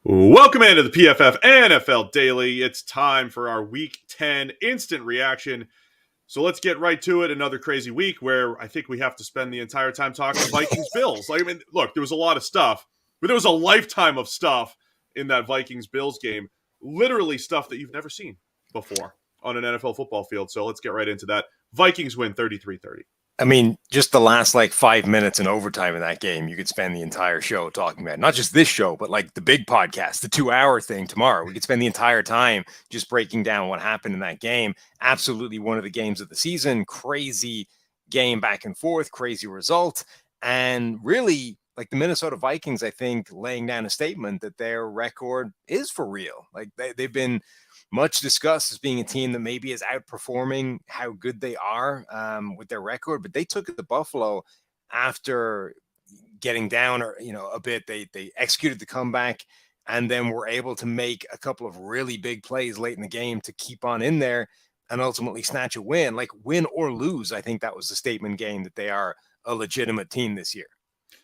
Welcome into the PFF NFL Daily. It's time for our Week 10 instant reaction. So let's get right to it. Another crazy week where I think we have to spend the entire time talking Vikings Bills. Look, there was a lot of stuff, but there was a lifetime of stuff in that Vikings Bills game. Literally stuff that you've never seen before on an NFL football field. So let's get right into that. Vikings win 33-30. I mean, just the last 5 minutes in overtime in that game, you could spend the entire show talking about not just this show, but like the big podcast, the 2-hour thing tomorrow. We could spend the entire time just breaking down what happened in that game. Absolutely one of the games of the season. Crazy game back and forth, crazy result. And really, like the Minnesota Vikings, I think, laying down a statement that their record is for real. Like they've been much discussed as being a team that maybe is outperforming how good they are with their record, but they took it to Buffalo after getting down a bit. They executed the comeback and then were able to make a couple of really big plays late in the game to keep on in there and ultimately snatch a win. Like win or lose, I think that was the statement game that they are a legitimate team this year.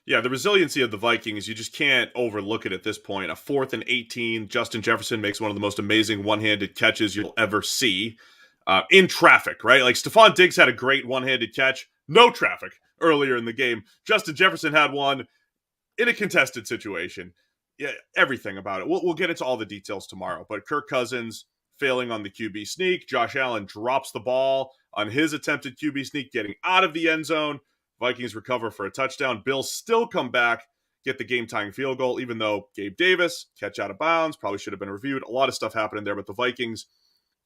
Yeah, the resiliency of the Vikings, you just can't overlook it at this point. A 4th and 18, Justin Jefferson makes one of the most amazing one-handed catches you'll ever see in traffic, right? Like Stephon Diggs had a great one-handed catch, no traffic earlier in the game. Justin Jefferson had one in a contested situation. Yeah, everything about it. We'll get into all the details tomorrow, but Kirk Cousins failing on the QB sneak. Josh Allen drops the ball on his attempted QB sneak, getting out of the end zone. Vikings recover for a touchdown. Bills still come back, get the game-tying field goal, even though Gabe Davis, catch out of bounds, probably should have been reviewed. A lot of stuff happening there, but the Vikings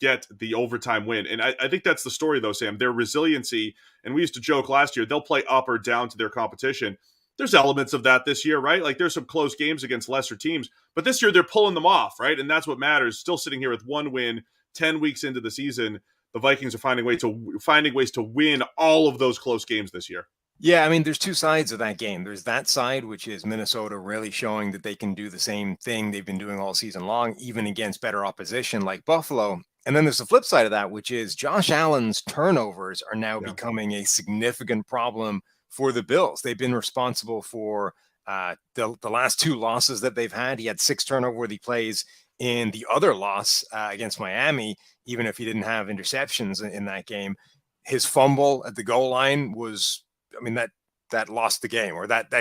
get the overtime win. And I think that's the story, though, Sam. Their resiliency, and we used to joke last year, they'll play up or down to their competition. There's elements of that this year, right? Like there's some close games against lesser teams, but this year they're pulling them off, right? And that's what matters. Still sitting here with one win, 10 weeks into the season, the Vikings are finding ways to win all of those close games this year. Yeah, I mean, there's two sides of that game. There's that side, which is Minnesota really showing that they can do the same thing they've been doing all season long, even against better opposition like Buffalo. And then there's the flip side of that, which is Josh Allen's turnovers are now becoming a significant problem for the Bills. They've been responsible for the last two losses that they've had. He had 6 turnover-worthy plays in the other loss against Miami, even if he didn't have interceptions in that game. His fumble at the goal line was, I mean, that lost the game, or that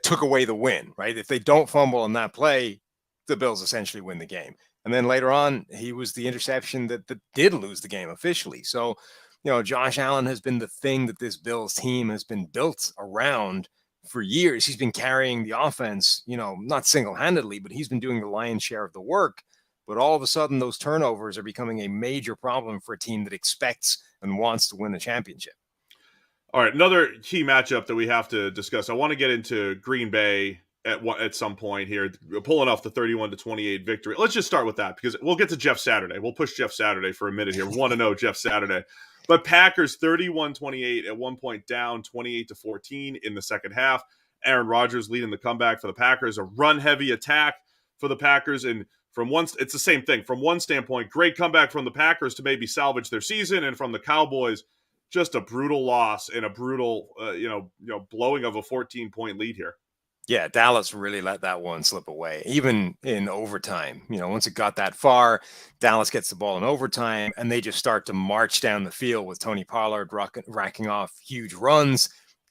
took away the win, right? If they don't fumble on that play, the Bills essentially win the game. And then later on, he was the interception that did lose the game officially. So, Josh Allen has been the thing that this Bills team has been built around for years. He's been carrying the offense, not single-handedly, but he's been doing the lion's share of the work. But all of a sudden, those turnovers are becoming a major problem for a team that expects and wants to win a championship. All right, another key matchup that we have to discuss. I want to get into Green Bay at some point here, pulling off the 31-28 victory. Let's just start with that because we'll get to Jeff Saturday. We'll push Jeff Saturday for a minute here. 1-0 Jeff Saturday. But Packers 31-28 at one point down 28-14 in the second half. Aaron Rodgers leading the comeback for the Packers, a run-heavy attack for the Packers. And it's the same thing. From one standpoint, great comeback from the Packers to maybe salvage their season, and from the Cowboys, just a brutal loss and a brutal, blowing of a 14-point lead here. Yeah, Dallas really let that one slip away, even in overtime. Once it got that far, Dallas gets the ball in overtime, and they just start to march down the field with Tony Pollard racking off huge runs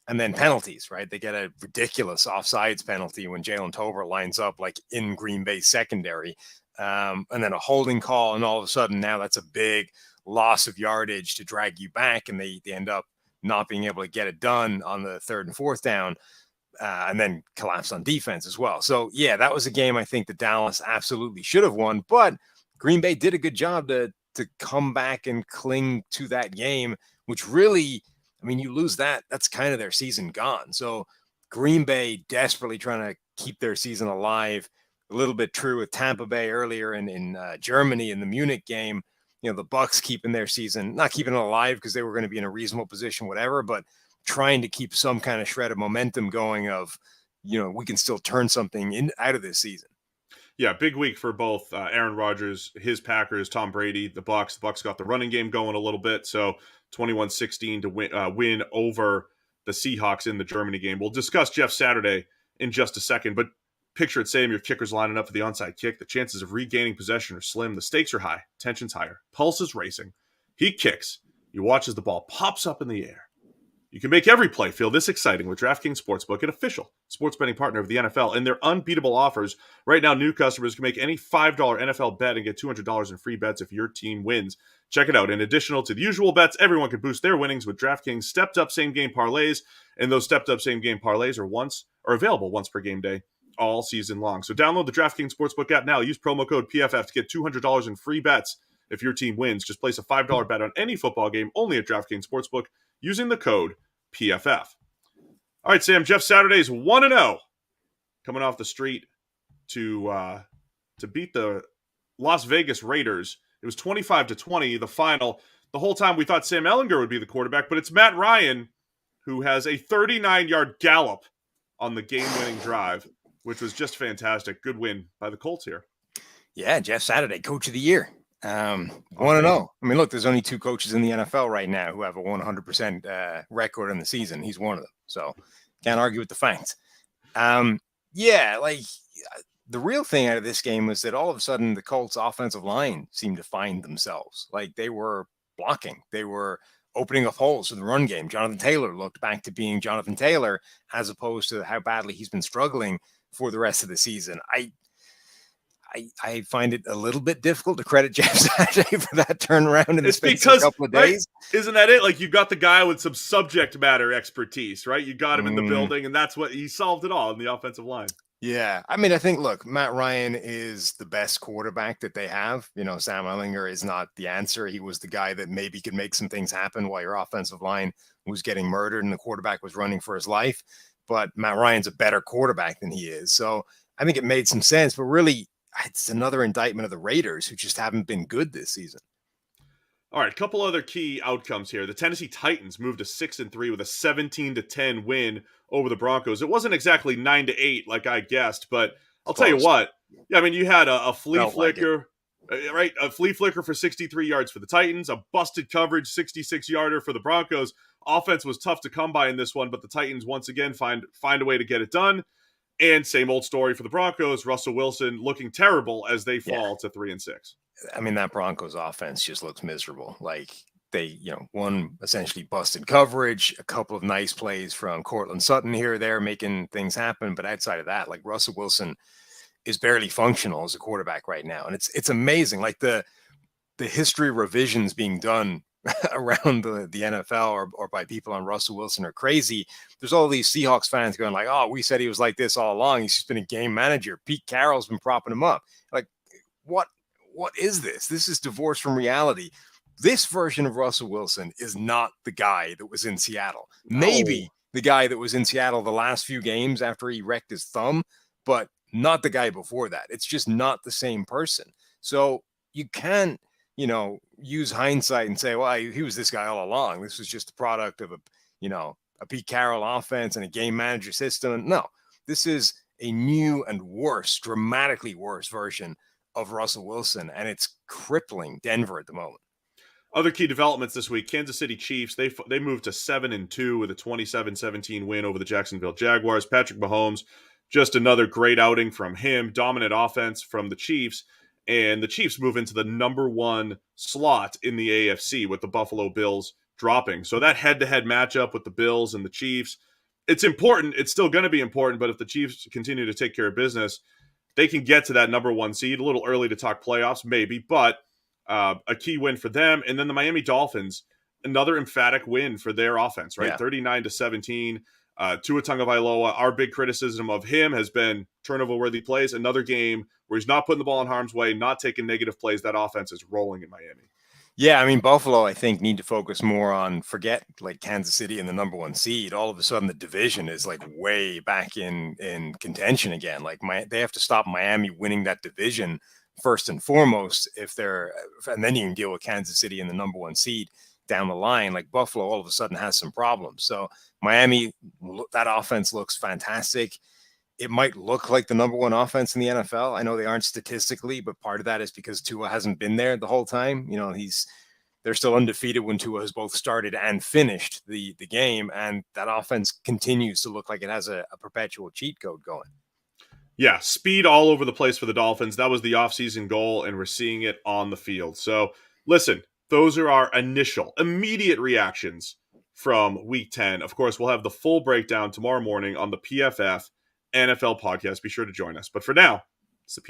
and then penalties, right? They get a ridiculous offsides penalty when Jalen Tolbert lines up like in Green Bay secondary, and then a holding call, and all of a sudden now that's a big loss of yardage to drag you back, and they end up not being able to get it done on the 3rd and 4th down, and then collapse on defense as well. So yeah, that was a game I think that Dallas absolutely should have won, but Green Bay did a good job to come back and cling to that game, which really, I mean, you lose that's kind of their season gone. So Green Bay desperately trying to keep their season alive. A little bit true with Tampa Bay earlier in Germany in the Munich game. The Bucs keeping their season, not keeping it alive because they were going to be in a reasonable position, whatever, but trying to keep some kind of shred of momentum going of, we can still turn something out of this season. Yeah, big week for both Aaron Rodgers, his Packers, Tom Brady, the Bucs. The Bucs got the running game going a little bit, so 21-16 to win over the Seahawks in the Germany game. We'll discuss Jeff Saturday in just a second, but Picture it, Sam, your kicker's lining up for the onside kick. The chances of regaining possession are slim. The stakes are high. Tension's higher. Pulse is racing. He kicks. You watch as the ball pops up in the air. You can make every play feel this exciting with DraftKings Sportsbook, an official sports betting partner of the NFL, and their unbeatable offers. Right now, new customers can make any $5 NFL bet and get $200 in free bets if your team wins. Check it out. In addition to the usual bets, everyone can boost their winnings with DraftKings stepped-up same-game parlays, and those stepped-up same-game parlays are available once per game day all season long. So download the DraftKings Sportsbook app now. Use promo code PFF to get $200 in free bets if your team wins. Just place a $5 bet on any football game only at DraftKings Sportsbook using the code PFF. All right, Sam. Jeff Saturday's 1-0, coming off the street to beat the Las Vegas Raiders. It was 25-20, the final. The whole time we thought Sam Ehlinger would be the quarterback, but it's Matt Ryan who has a 39-yard gallop on the game-winning drive, which was just fantastic. Good win by the Colts here. Yeah, Jeff Saturday, Coach of the Year. 1-0. I mean, look, there's only 2 coaches in the NFL right now who have a 100% record in the season. He's one of them. So can't argue with the facts. Yeah, like the real thing out of this game was that all of a sudden the Colts offensive line seemed to find themselves. Like they were blocking. They were opening up holes in the run game. Jonathan Taylor looked back to being Jonathan Taylor as opposed to how badly he's been struggling for the rest of the season. I find it a little bit difficult to credit Jeff Saturday for that turnaround in the space of a couple of days. Right? Isn't that it? Like you got the guy with some subject matter expertise, right? You got him in the building, and that's what he solved it all in the offensive line. Yeah. I mean, I think, look, Matt Ryan is the best quarterback that they have. You know, Sam Ehlinger is not the answer. He was the guy that maybe could make some things happen while your offensive line was getting murdered and the quarterback was running for his life. But Matt Ryan's a better quarterback than he is. So I think it made some sense, but really, it's another indictment of the Raiders who just haven't been good this season. All right, a couple other key outcomes here. The Tennessee Titans moved to 6-3 with a 17-10 win over the Broncos. It wasn't exactly 9-8 like I guessed, but I'll tell you what. Yeah, I mean, you had a flea flicker, right? A flea flicker for 63 yards for the Titans, a busted coverage 66-yarder for the Broncos. Offense was tough to come by in this one, but the Titans once again find a way to get it done. And same old story for the Broncos. Russell Wilson looking terrible as they fall to 3-6. I mean, that Broncos offense just looks miserable. Like they, one essentially busted coverage, a couple of nice plays from Cortland Sutton here or there making things happen. But outside of that, like Russell Wilson is barely functional as a quarterback right now. And it's amazing. Like the history revisions being done around the NFL or by people on Russell Wilson are crazy. There's all these Seahawks fans going like, oh, we said he was like this all along. He's just been a game manager. Pete Carroll's been propping him up. Like, what is this? This is divorced from reality. This version of Russell Wilson is not the guy that was in Seattle. No. Maybe the guy that was in Seattle the last few games after he wrecked his thumb, but not the guy before that. It's just not the same person. So you can't, use hindsight and say, well, he was this guy all along. This was just a product of a Pete Carroll offense and a game manager system. No, this is a new and worse, dramatically worse version of Russell Wilson, and it's crippling Denver at the moment. Other key developments this week: Kansas City Chiefs, they moved to 7-2 with a 27-17 win over the Jacksonville Jaguars. Patrick Mahomes, just another great outing from him. Dominant offense from the Chiefs. And the Chiefs move into the number 1 slot in the AFC with the Buffalo Bills dropping. So that head-to-head matchup with the Bills and the Chiefs, it's important. It's still going to be important, but if the Chiefs continue to take care of business, they can get to that number 1 seed. A little early to talk playoffs, maybe, but a key win for them. And then the Miami Dolphins, another emphatic win for their offense, right? Yeah. 39-17. Tua Tagovailoa, our big criticism of him has been turnover-worthy plays. Another game where he's not putting the ball in harm's way, not taking negative plays. That offense is rolling in Miami. Yeah, I mean, Buffalo, I think, need to focus more on forget like Kansas City and the number 1 seed. All of a sudden, the division is like way back in contention again. Like they have to stop Miami winning that division first and foremost and then you can deal with Kansas City and the number 1 seed down the line. Like Buffalo all of a sudden has some problems. So Miami, that offense looks fantastic. It might look like the number 1 offense in the NFL. I know they aren't statistically, but part of that is because Tua hasn't been there the whole time. They're still undefeated when Tua has both started and finished the game. And that offense continues to look like it has a perpetual cheat code going. Yeah, speed all over the place for the Dolphins. That was the offseason goal, and we're seeing it on the field. So, listen, those are our immediate reactions from week 10. Of course, we'll have the full breakdown tomorrow morning on the PFF NFL podcast. Be sure to join us. But for now,